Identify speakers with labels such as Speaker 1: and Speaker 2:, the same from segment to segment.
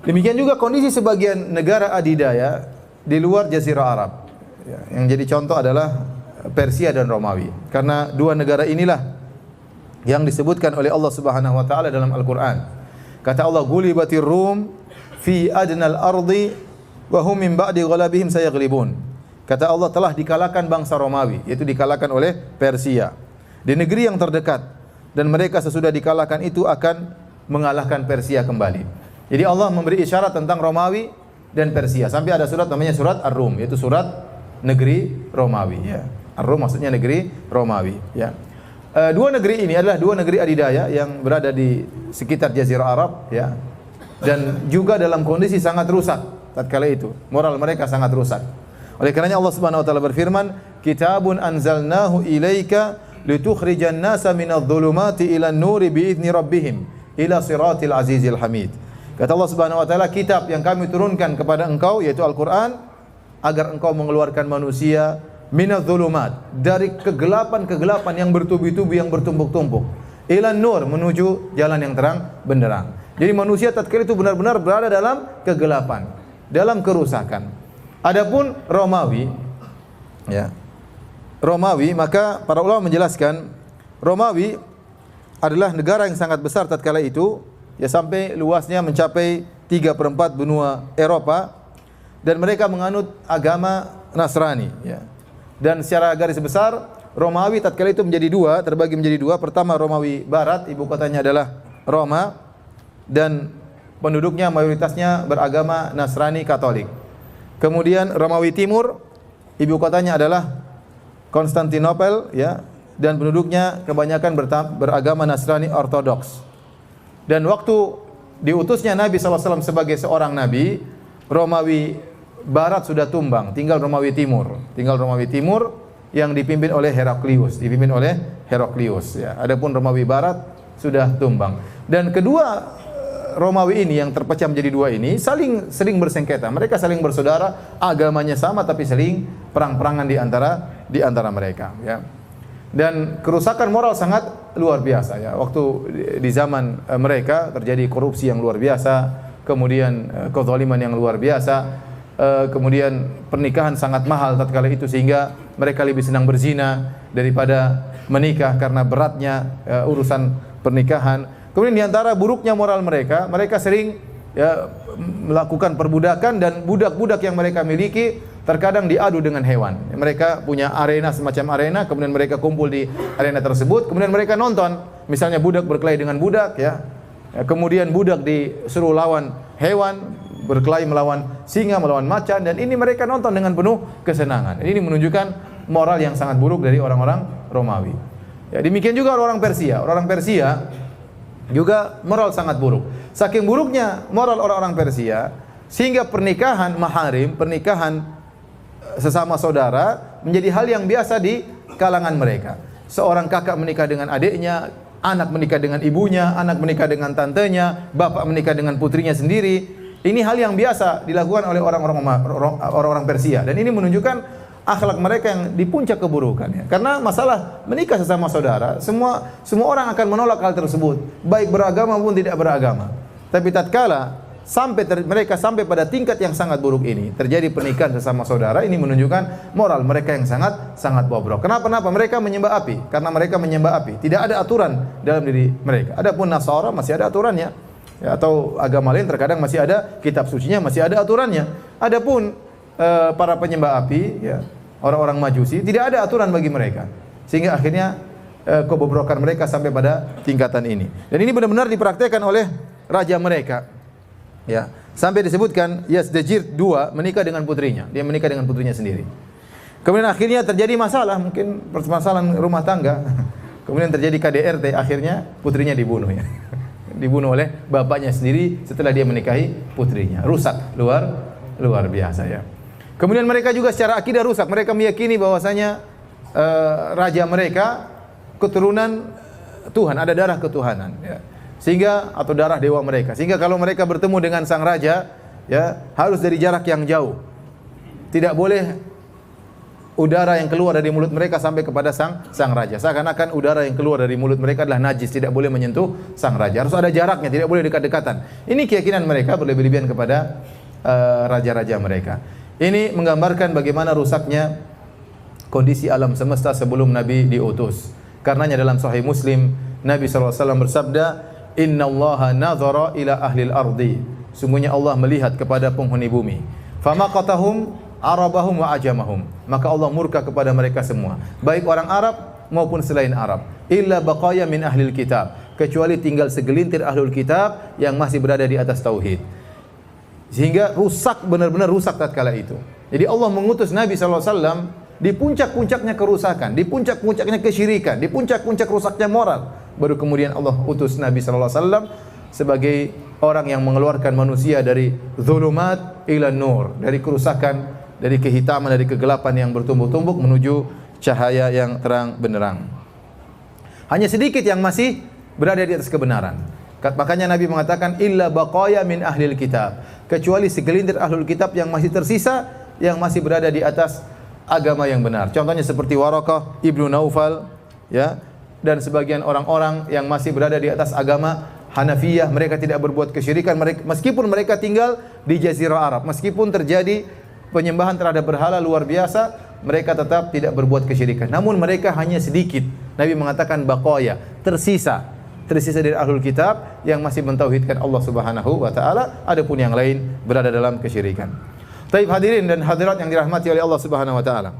Speaker 1: Demikian juga kondisi sebagian negara adidaya di luar Jazirah Arab. Ya, yang jadi contoh adalah Persia dan Romawi. Karena dua negara inilah yang disebutkan oleh Allah Subhanahu wa taala dalam Al-Qur'an. Kata Allah, "Gulibatir Rum fi adnal ardi wa hum min ba'di ghalabihim sayaghlibun." Kata Allah, telah dikalahkan bangsa Romawi, yaitu dikalahkan oleh Persia di negeri yang terdekat, dan mereka sesudah dikalahkan itu akan mengalahkan Persia kembali. Jadi Allah memberi isyarat tentang Romawi dan Persia. Sampai ada surat namanya surat Ar-Rum, yaitu surat negeri Romawi, ya. Ar-Rum maksudnya negeri Romawi, ya. Dua negeri ini adalah dua negeri adidaya yang berada di sekitar Jazirah Arab, ya. Dan juga dalam kondisi sangat rusak tatkala itu. Moral mereka sangat rusak. Oleh karenanya Allah Subhanahu wa taala berfirman, "Kitabun anzalnahu ilaika litukhrijan nasa minadh-dhulumati ilan nuri bi'izni rabbihim ila siratil azizil hamid." Kata Allah Subhanahu wa taala, kitab yang kami turunkan kepada engkau yaitu Al-Qur'an agar engkau mengeluarkan manusia minadh-dhulumat, dari kegelapan-kegelapan yang bertubi-tubi, yang bertumpuk-tumpuk, ilan nur, menuju jalan yang terang benderang. Jadi manusia tatkala itu benar-benar berada dalam kegelapan, dalam kerusakan. Adapun Romawi, ya, Romawi, maka para ulama menjelaskan Romawi adalah negara yang sangat besar tatkala itu, ya, sampai luasnya mencapai 3/4 benua Eropa, dan mereka menganut agama Nasrani, ya. Dan secara garis besar Romawi tatkala itu menjadi dua, terbagi menjadi dua. Pertama Romawi Barat, ibu kotanya adalah Roma, dan penduduknya mayoritasnya beragama Nasrani Katolik. Kemudian Romawi Timur, ibu kotanya adalah Konstantinopel, ya, dan penduduknya kebanyakan beragama Nasrani Ortodoks. Dan waktu diutusnya Nabi SAW sebagai seorang nabi, Romawi Barat sudah tumbang, tinggal Romawi Timur. Tinggal Romawi Timur yang dipimpin oleh Heraklius, ya. Adapun Romawi Barat sudah tumbang. Dan kedua Romawi ini yang terpecah menjadi dua ini sering bersengketa. Mereka saling bersaudara, agamanya sama tapi saling perang-perangan di antara mereka, ya. Dan kerusakan moral sangat luar biasa, ya. Waktu di zaman mereka terjadi korupsi yang luar biasa, kemudian kezaliman yang luar biasa, kemudian pernikahan sangat mahal tatkala itu, sehingga mereka lebih senang berzina daripada menikah karena beratnya urusan pernikahan. Kemudian di antara buruknya moral mereka, mereka sering, ya, melakukan perbudakan, dan budak-budak yang mereka miliki terkadang diadu dengan hewan. Mereka punya arena, semacam arena, kemudian mereka kumpul di arena tersebut, kemudian mereka nonton. Misalnya budak berkelahi dengan budak, ya. Kemudian budak disuruh lawan hewan, berkelahi melawan singa, melawan macan, dan ini mereka nonton dengan penuh kesenangan. Ini menunjukkan moral yang sangat buruk dari orang-orang Romawi. Ya, demikian juga orang-orang Persia. Orang-orang Persia juga moral sangat buruk. Saking buruknya moral orang-orang Persia, sehingga pernikahan maharim, pernikahan sesama saudara menjadi hal yang biasa di kalangan mereka. Seorang kakak menikah dengan adiknya, anak menikah dengan ibunya, anak menikah dengan tantenya, bapak menikah dengan putrinya sendiri. Ini hal yang biasa dilakukan oleh orang-orang Persia, dan ini menunjukkan akhlak mereka yang di puncak keburukan, ya. Karena masalah menikah sesama saudara, semua orang akan menolak hal tersebut, baik beragama maupun tidak beragama. Tapi tatkala mereka sampai pada tingkat yang sangat buruk ini, terjadi pernikahan sesama saudara, ini menunjukkan moral mereka yang sangat bobrok. Kenapa? Mereka menyembah api. Karena mereka menyembah api, tidak ada aturan dalam diri mereka. Adapun Nasara masih ada aturannya, ya, atau agama lain terkadang masih ada kitab sucinya, masih ada aturannya. Adapun para penyembah api, ya, orang-orang Majusi, tidak ada aturan bagi mereka, sehingga akhirnya kebobrokan mereka sampai pada tingkatan ini. Dan ini benar-benar dipraktekkan oleh raja mereka, ya. Sampai disebutkan Yazdajir II menikah dengan putrinya, dia menikah dengan putrinya sendiri. Kemudian akhirnya terjadi masalah, mungkin permasalahan rumah tangga. Kemudian terjadi KDRT, akhirnya putrinya dibunuh, ya. Dibunuh oleh bapaknya sendiri setelah dia menikahi putrinya. Rusak luar biasa, ya. Kemudian mereka juga secara akidah rusak. Mereka meyakini bahwasanya raja mereka keturunan Tuhan, ada darah ketuhanan, ya. Sehingga atau darah dewa mereka. Sehingga kalau mereka bertemu dengan sang raja, ya, harus dari jarak yang jauh. Tidak boleh udara yang keluar dari mulut mereka sampai kepada sang raja. Seakan-akan udara yang keluar dari mulut mereka adalah najis, tidak boleh menyentuh sang raja. Harus ada jaraknya, tidak boleh dekat-dekatan. Ini keyakinan mereka berlebih-lebihan kepada raja-raja mereka. Ini menggambarkan bagaimana rusaknya kondisi alam semesta sebelum Nabi diutus. Karenanya dalam Sahih Muslim Nabi SAW bersabda, Inna Allaha nazara ila ahlil ardi. Sungguhnya Allah melihat kepada penghuni bumi. Famaqatahum Arabahum wa ajamahum. Maka Allah murka kepada mereka semua, baik orang Arab maupun selain Arab. Illa baqaya min ahlil kitab, kecuali tinggal segelintir ahlul kitab yang masih berada di atas tauhid. Sehingga rusak, benar-benar rusak tatkala itu. Jadi Allah mengutus Nabi SAW di puncak-puncaknya kerusakan, di puncak-puncaknya kesyirikan, di puncak-puncak rusaknya moral. Baru kemudian Allah utus Nabi SAW sebagai orang yang mengeluarkan manusia dari zulumat ila nur, dari kerusakan, dari kehitaman, dari kegelapan yang bertumbuk-tumbuk menuju cahaya yang terang benderang. Hanya sedikit yang masih berada di atas kebenaran. Makanya Nabi mengatakan illa baqaya min ahlil kitab, kecuali segelintir ahlul kitab yang masih tersisa, yang masih berada di atas agama yang benar. Contohnya seperti Waraqah ibnu Naufal, ya, dan sebagian orang-orang yang masih berada di atas agama Hanafiyah. Mereka tidak berbuat kesyirikan, meskipun mereka tinggal di Jazirah Arab, meskipun terjadi penyembahan terhadap berhala luar biasa, mereka tetap tidak berbuat kesyirikan. Namun mereka hanya sedikit. Nabi mengatakan baqaya, tersisa dari ahlul kitab yang masih mentauhidkan Allah Subhanahu wa taala, adapun yang lain berada dalam kesyirikan. Taib hadirin dan hadirat yang dirahmati oleh Allah Subhanahu wa taala.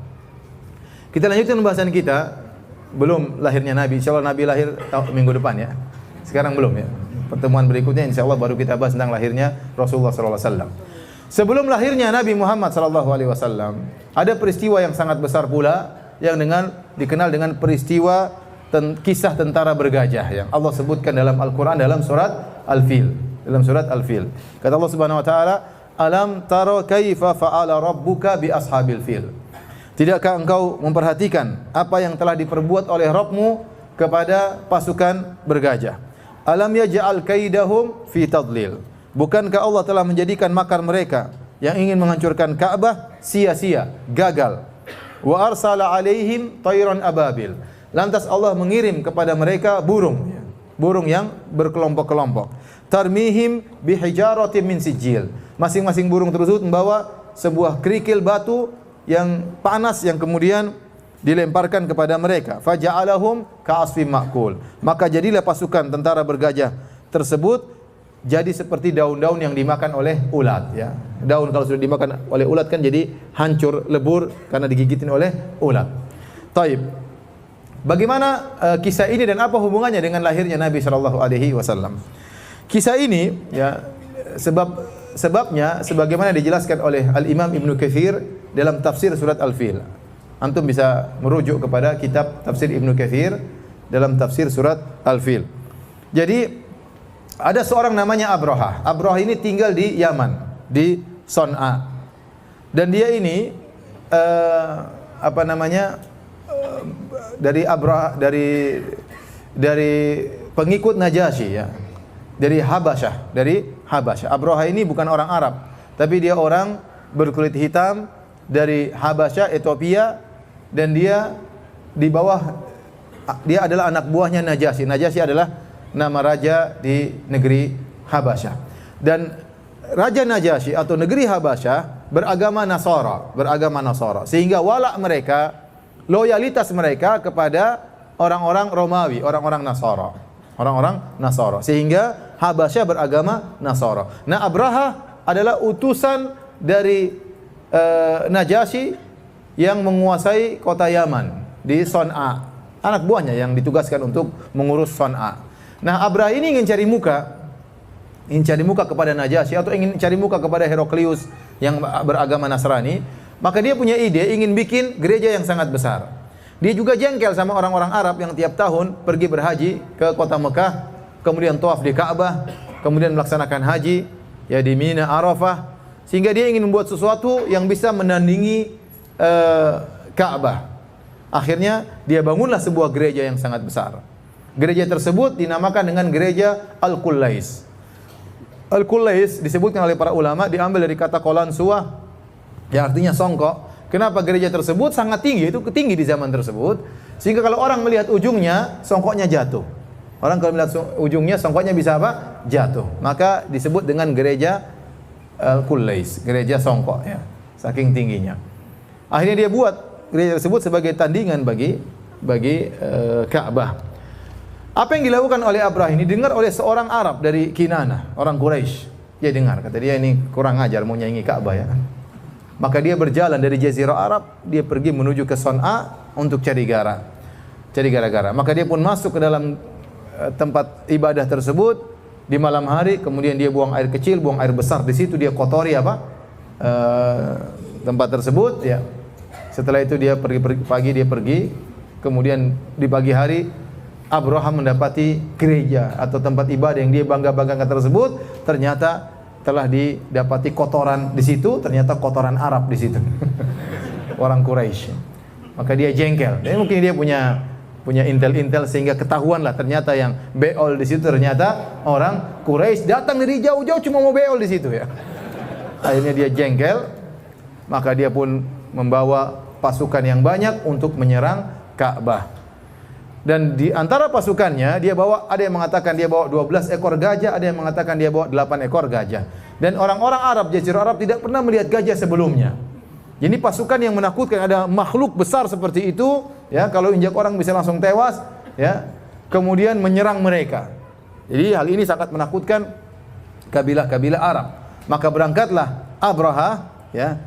Speaker 1: Kita lanjutkan pembahasan kita. Belum lahirnya Nabi, insyaallah Nabi lahir minggu depan ya. Sekarang belum ya. Pertemuan berikutnya insyaallah baru kita bahas tentang lahirnya Rasulullah sallallahu alaihi wasallam. Sebelum lahirnya Nabi Muhammad sallallahu alaihi wasallam, ada peristiwa yang sangat besar pula yang dikenal dengan peristiwa kisah tentara bergajah yang Allah sebutkan dalam Al-Qur'an dalam surat Al-Fil. Dalam surat Al-Fil. Kata Allah Subhanahu wa taala, "Alam tara kaifa fa'ala rabbuka bi ashabil fil?" Tidakkah engkau memperhatikan apa yang telah diperbuat oleh Rabbmu kepada pasukan bergajah? Alam yaj'al kaidahum fi tadlil. Bukankah Allah telah menjadikan makar mereka yang ingin menghancurkan Ka'bah sia-sia, gagal. Wa arsala alaihim tayran ababil. Lantas Allah mengirim kepada mereka burung yang berkelompok-kelompok. Tarmihim bihijaratin min sijil. Masing-masing burung tersebut membawa sebuah kerikil batu yang panas yang kemudian dilemparkan kepada mereka. Faja'alahum ka'asfim ma'kul. Maka jadilah pasukan tentara bergajah tersebut jadi seperti daun-daun yang dimakan oleh ulat ya. Daun kalau sudah dimakan oleh ulat kan jadi hancur, lebur karena digigitin oleh ulat. Taib. Bagaimana kisah ini dan apa hubungannya dengan lahirnya Nabi sallallahu alaihi wasallam? Kisah ini ya sebabnya sebagaimana dijelaskan oleh Al-Imam Ibnu Katsir dalam tafsir surat Al-Fil. Antum bisa merujuk kepada kitab tafsir Ibnu Katsir dalam tafsir surat Al-Fil. Jadi ada seorang namanya Abraha. Abraha ini tinggal di Yaman, di Son'a. Dan dia ini dari pengikut Najasyi ya. Dari Habasyah. Abraha ini bukan orang Arab, tapi dia orang berkulit hitam dari Habasyah, Ethiopia, dan dia adalah anak buahnya Najasyi. Najasyi adalah nama raja di negeri Habasyah. Dan Raja Najasyi atau negeri Habasyah beragama Nasara. Sehingga walak mereka, loyalitas mereka kepada orang-orang Romawi, orang-orang Nasara. Sehingga Habasyah beragama Nasara. Nah, Abraha adalah utusan dari Najasyi yang menguasai kota Yaman di Son'a. Anak buahnya yang ditugaskan untuk mengurus Son'a. Nah, Abraha ini ingin cari muka kepada Najasyi atau ingin cari muka kepada Heraklius yang beragama Nasrani. Maka dia punya ide ingin bikin gereja yang sangat besar. Dia juga jengkel sama orang-orang Arab yang tiap tahun pergi berhaji ke kota Mekah, kemudian tawaf di Ka'bah, kemudian melaksanakan haji ya di Mina, Arafah, sehingga dia ingin membuat sesuatu yang bisa menandingi Ka'bah. Akhirnya dia bangunlah sebuah gereja yang sangat besar. Gereja tersebut dinamakan dengan gereja Al-Qullais. Al-Qullais disebutkan oleh para ulama diambil dari kata Qalansuah yang artinya songkok, Kenapa gereja tersebut sangat tinggi, itu tinggi di zaman tersebut, sehingga kalau orang melihat ujungnya, songkoknya jatuh. Orang kalau melihat ujungnya, songkoknya bisa apa? Jatuh. Maka disebut dengan gereja Kullais, gereja songkok ya, saking tingginya. Akhirnya dia buat gereja tersebut sebagai tandingan bagi Ka'bah. Apa yang dilakukan oleh Abrahah ini dengar oleh seorang Arab dari Kinana, orang Quraisy. Dia dengar, kata dia, ini kurang ajar mau nyanyi Ka'bah ya. Maka dia berjalan dari Jazirah Arab, dia pergi menuju ke Son'a untuk cari gara-gara. Maka dia pun masuk ke dalam tempat ibadah tersebut di malam hari, kemudian dia buang air kecil, buang air besar di situ, dia kotori tempat tersebut ya. Setelah itu dia pergi, kemudian di pagi hari Abraham mendapati gereja atau tempat ibadah yang dia bangga-banggakan tersebut ternyata telah didapati kotoran di situ, ternyata kotoran Arab di situ. Orang Quraisy. Maka dia jengkel. Dan mungkin dia punya intel sehingga ketahuanlah ternyata yang beol di situ ternyata orang Quraisy, datang dari jauh-jauh cuma mau beol di situ ya. Akhirnya dia jengkel, maka dia pun membawa pasukan yang banyak untuk menyerang Ka'bah. Dan di antara pasukannya dia bawa, ada yang mengatakan dia bawa 12 ekor gajah, ada yang mengatakan dia bawa 8 ekor gajah. Dan orang-orang Arab, Jazirah Arab tidak pernah melihat gajah sebelumnya. Jadi pasukan yang menakutkan, ada makhluk besar seperti itu, ya, kalau injak orang bisa langsung tewas, ya. Kemudian menyerang mereka. Jadi hal ini sangat menakutkan kabilah-kabilah Arab. Maka berangkatlah Abrahah, ya,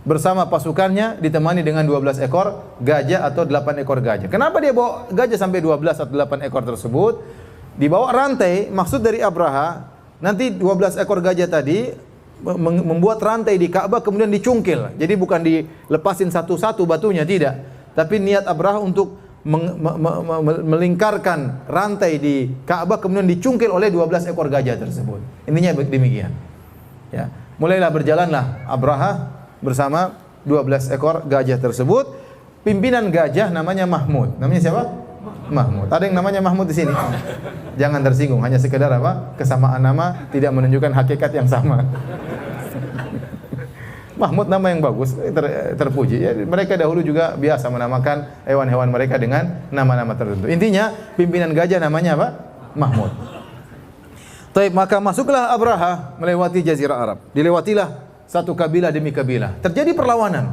Speaker 1: bersama pasukannya ditemani dengan 12 ekor gajah atau 8 ekor gajah. Kenapa dia bawa gajah sampai 12 atau 8 ekor tersebut? Dibawa rantai, maksud dari Abrahah, nanti 12 ekor gajah tadi membuat rantai di Ka'bah kemudian dicungkil. Jadi bukan dilepasin satu-satu batunya, tidak. Tapi niat Abrahah untuk melingkarkan rantai di Ka'bah kemudian dicungkil oleh 12 ekor gajah tersebut. Intinya demikian. Ya. Mulailah berjalanlah Abrahah bersama 12 ekor gajah tersebut. Pimpinan gajah namanya Mahmud. Namanya siapa? Mahmud. Ada yang namanya Mahmud di sini? Jangan tersinggung, hanya sekedar kesamaan nama tidak menunjukkan hakikat yang sama. Mahmud nama yang bagus, terpuji. Ya, mereka dahulu juga biasa menamakan hewan-hewan mereka dengan nama-nama tertentu. Intinya pimpinan gajah namanya apa? Mahmud. Taib, maka masuklah Abrahah melewati Jazirah Arab. Dilewatilah satu kabilah demi kabilah. Terjadi perlawanan.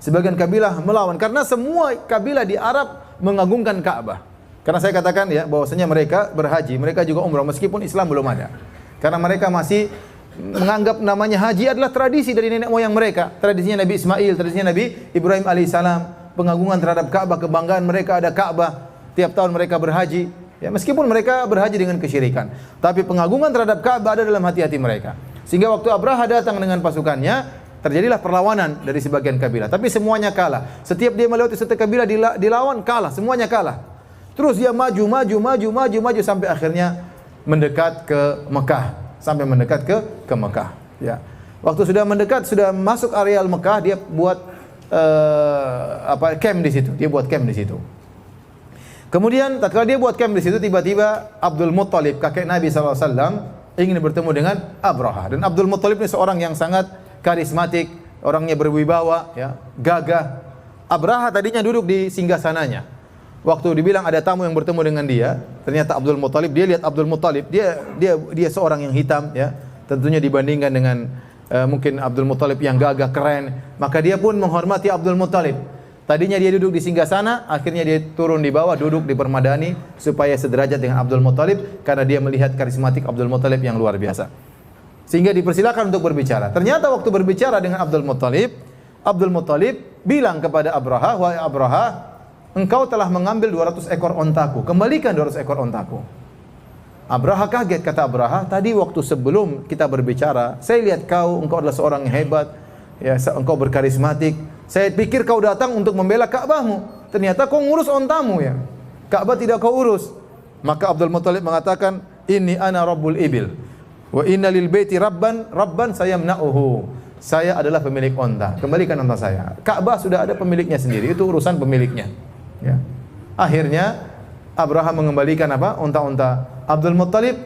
Speaker 1: Sebagian kabilah melawan karena semua kabilah di Arab mengagungkan Ka'bah. Karena saya katakan ya bahwasanya mereka berhaji, mereka juga umrah meskipun Islam belum ada. Karena mereka masih menganggap namanya haji adalah tradisi dari nenek moyang mereka. Tradisinya Nabi Ismail, tradisinya Nabi Ibrahim alaihissalam, pengagungan terhadap Ka'bah, kebanggaan mereka ada Ka'bah. Tiap tahun mereka berhaji. Ya, meskipun mereka berhaji dengan kesyirikan, tapi pengagungan terhadap Ka'bah ada dalam hati-hati mereka. Sehingga waktu Abrahah datang dengan pasukannya, terjadilah perlawanan dari sebagian kabilah. Tapi semuanya kalah. Setiap dia melewati satu kabilah dilawan, kalah. Semuanya kalah. Terus dia maju sampai akhirnya mendekat ke Mekah. Sampai mendekat ke Mekah. Ya. Waktu sudah mendekat, sudah masuk areal Mekah, dia buat camp di situ. Dia buat camp di situ. Kemudian tatkala dia buat camp di situ, tiba-tiba Abdul Muttalib, kakek Nabi SAW, ingin bertemu dengan Abrahah. Dan Abdul Muttalib ini seorang yang sangat karismatik, orangnya berwibawa, ya, gagah. Abrahah tadinya duduk di singgasananya. Waktu dibilang ada tamu yang bertemu dengan dia, ternyata Abdul Muttalib, dia lihat Abdul Muttalib, dia seorang yang hitam, ya. Tentunya dibandingkan dengan mungkin Abdul Muttalib yang gagah, keren, maka dia pun menghormati Abdul Muttalib. Tadinya dia duduk di singgasana, akhirnya dia turun di bawah, duduk di permadani supaya sederajat dengan Abdul Muttalib karena dia melihat karismatik Abdul Muttalib yang luar biasa. Sehingga dipersilakan untuk berbicara. Ternyata waktu berbicara dengan Abdul Muttalib bilang kepada Abrahah, "Wahai Abrahah, engkau telah mengambil 200 ekor ontaku. Kembalikan 200 ekor ontaku." Abrahah kaget, kata Abrahah, "Tadi waktu sebelum kita berbicara, saya lihat engkau adalah seorang yang hebat, ya, engkau berkarismatik. Saya pikir kau datang untuk membela Ka'bahmu. Ternyata kau ngurus ontamu, ya. Ka'bah tidak kau urus." Maka Abdul Muttalib mengatakan, "Inni ana rabbul ibil. Wa inna lil baiti rabban sayamna'uhu." Saya adalah pemilik onta. Kembalikan onta saya. Ka'bah sudah ada pemiliknya sendiri. Itu urusan pemiliknya. Ya. Akhirnya Abraham mengembalikan onta-onta Abdul Muttalib,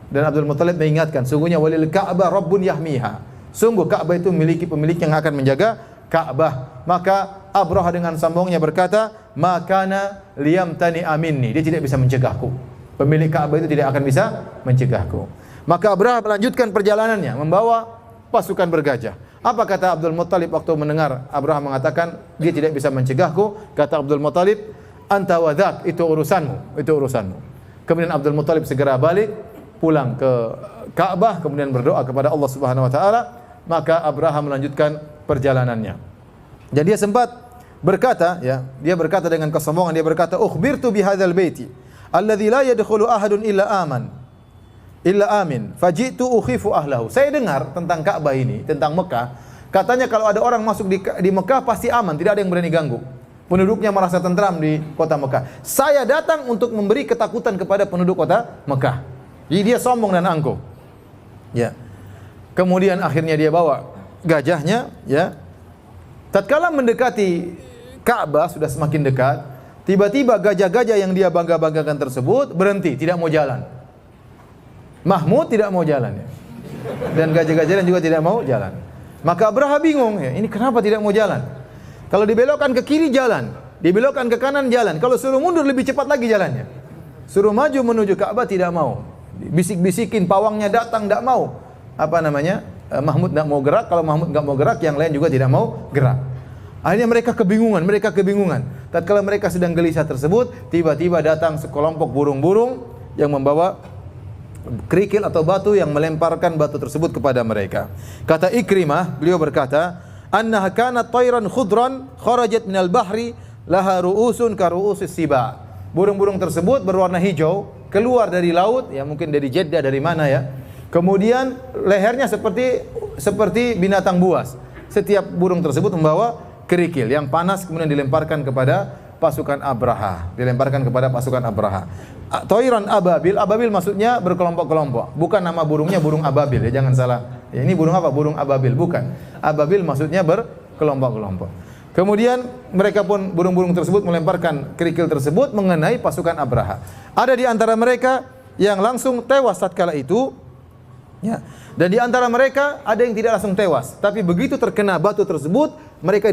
Speaker 1: dan Abdul Muttalib mengingatkan, sungguhnya walil Ka'bah rabbun yahmiha. Sungguh Ka'bah itu memiliki pemilik yang akan menjaga Ka'bah. Maka Abraha dengan sombongnya berkata, "Makana liyamtani aminni." Dia tidak bisa mencegahku. Pemilik Ka'bah itu tidak akan bisa mencegahku. Maka Abraha melanjutkan perjalanannya membawa pasukan bergajah. Apa kata Abdul Muttalib waktu mendengar Abraha mengatakan dia tidak bisa mencegahku? Kata Abdul Muttalib, "Anta wa dzak, itu urusanmu, itu urusanmu." Kemudian Abdul Muttalib segera balik pulang ke Ka'bah, kemudian berdoa kepada Allah Subhanahu wa taala. Maka Abraha melanjutkan perjalanannya. Dan dia sempat berkata, ya, dia berkata dengan kesombongan, dia berkata, "Ukhbirtu bihadzal baiti alladzi la yadkhulu ahadun illa amin, faji'tu ukhifu ahlahu." Saya dengar tentang Ka'bah ini, tentang Mekah, katanya kalau ada orang masuk di Mekah pasti aman, tidak ada yang berani ganggu. Penduduknya merasa tentram di kota Mekah. Saya datang untuk memberi ketakutan kepada penduduk kota Mekah. Jadi dia sombong dan angkuh. Ya. Kemudian akhirnya dia bawa gajahnya, ya. Tatkala mendekati Ka'bah sudah semakin dekat, tiba-tiba gajah-gajah yang dia bangga-banggakan tersebut berhenti, tidak mau jalan. Mahmud tidak mau jalan, ya. Dan gajah-gajah juga tidak mau jalan. Maka Abraha bingung, ya, ini kenapa tidak mau jalan? Kalau dibelokkan ke kiri jalan, dibelokkan ke kanan jalan. Kalau suruh mundur lebih cepat lagi jalannya. Suruh maju menuju Ka'bah tidak mau. Bisik-bisikin pawangnya datang tidak mau. Mahmud tidak mau gerak. Kalau Mahmud tidak mau gerak, yang lain juga tidak mau gerak. Akhirnya mereka kebingungan. Tatkala mereka sedang gelisah tersebut, tiba-tiba datang sekelompok burung-burung yang membawa kerikil atau batu yang melemparkan batu tersebut kepada mereka. Kata Ikrimah, beliau berkata, "Annaha kanat tayran khudran kharajat minal bahri laha ru'usun ka ru'usis siba." Burung-burung tersebut berwarna hijau, keluar dari laut, ya mungkin dari Jeddah, dari mana ya. Kemudian lehernya seperti binatang buas. Setiap burung tersebut membawa kerikil yang panas, kemudian dilemparkan kepada pasukan Abraha. Toiran ababil, ababil maksudnya berkelompok-kelompok. Bukan nama burungnya burung ababil, ya jangan salah. Ya, ini burung apa? Burung ababil, bukan. Ababil maksudnya berkelompok-kelompok. Kemudian mereka pun burung-burung tersebut melemparkan kerikil tersebut mengenai pasukan Abraha. Ada di antara mereka yang langsung tewas tatkala itu, ya. Dan di antara mereka ada yang tidak langsung tewas, tapi begitu terkena batu tersebut, mereka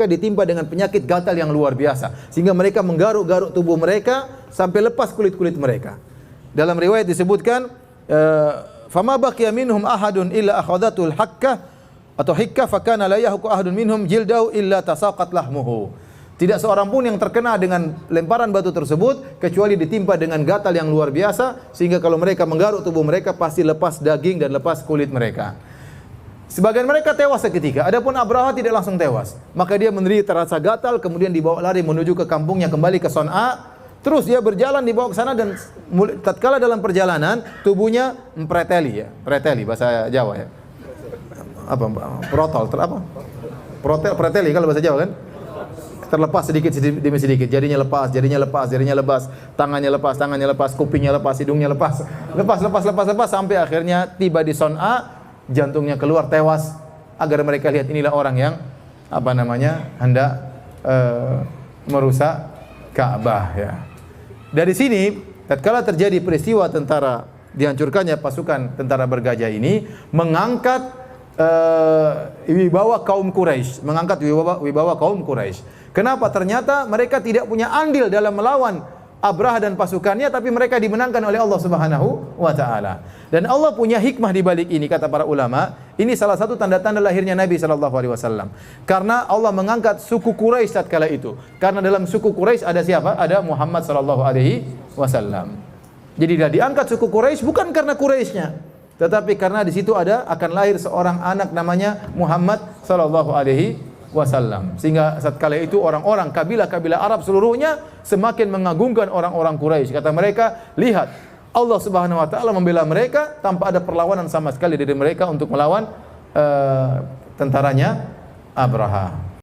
Speaker 1: ditimpa dengan penyakit gatal yang luar biasa, sehingga mereka menggaruk-garuk tubuh mereka sampai lepas kulit-kulit mereka. Dalam riwayat disebutkan, "Fama baqiya minhum ahadun illa akhadhatul hakkah atau hikka fakana la yahku ahadun minhum jildahu illa tasaqat lahmuhu." Tidak seorang pun yang terkena dengan lemparan batu tersebut kecuali ditimpa dengan gatal yang luar biasa, sehingga kalau mereka menggaruk tubuh mereka pasti lepas daging dan lepas kulit mereka. Sebagian mereka tewas seketika. Adapun Abraha tidak langsung tewas. Maka dia menderita rasa gatal, kemudian dibawa lari menuju ke kampungnya, kembali ke Son'a. Terus dia berjalan dibawa ke sana, dan tatkala dalam perjalanan tubuhnya preteli, ya. Preteli bahasa Jawa, ya. Preteli kalau bahasa Jawa kan? Terlepas sedikit demi sedikit, jarinya lepas, tangannya lepas, kupingnya lepas, hidungnya lepas, sampai akhirnya tiba di Son'a, jantungnya keluar, tewas, agar mereka lihat inilah orang yang hendak merusak Ka'bah, ya. Dari sini tatkala terjadi peristiwa dihancurkannya pasukan tentara bergajah ini, mengangkat wibawa kaum Quraisy. Kenapa? Ternyata mereka tidak punya andil dalam melawan Abraha dan pasukannya, tapi mereka dimenangkan oleh Allah Subhanahu wa taala. Dan Allah punya hikmah di balik ini, kata para ulama. Ini salah satu tanda-tanda lahirnya Nabi sallallahu alaihi wasallam. Karena Allah mengangkat suku Quraisy tatkala itu. Karena dalam suku Quraisy ada siapa? Ada Muhammad sallallahu alaihi wasallam. Jadi dia diangkat suku Quraisy bukan karena Quraisynya, tetapi karena di situ akan lahir seorang anak namanya Muhammad sallallahu alaihi wasallam. Sehingga satkala itu orang-orang kabilah-kabilah Arab seluruhnya semakin mengagungkan orang-orang Quraisy. Kata mereka, lihat, Allah Subhanahu wa taala membela mereka tanpa ada perlawanan sama sekali dari mereka untuk melawan tentaranya Abraha.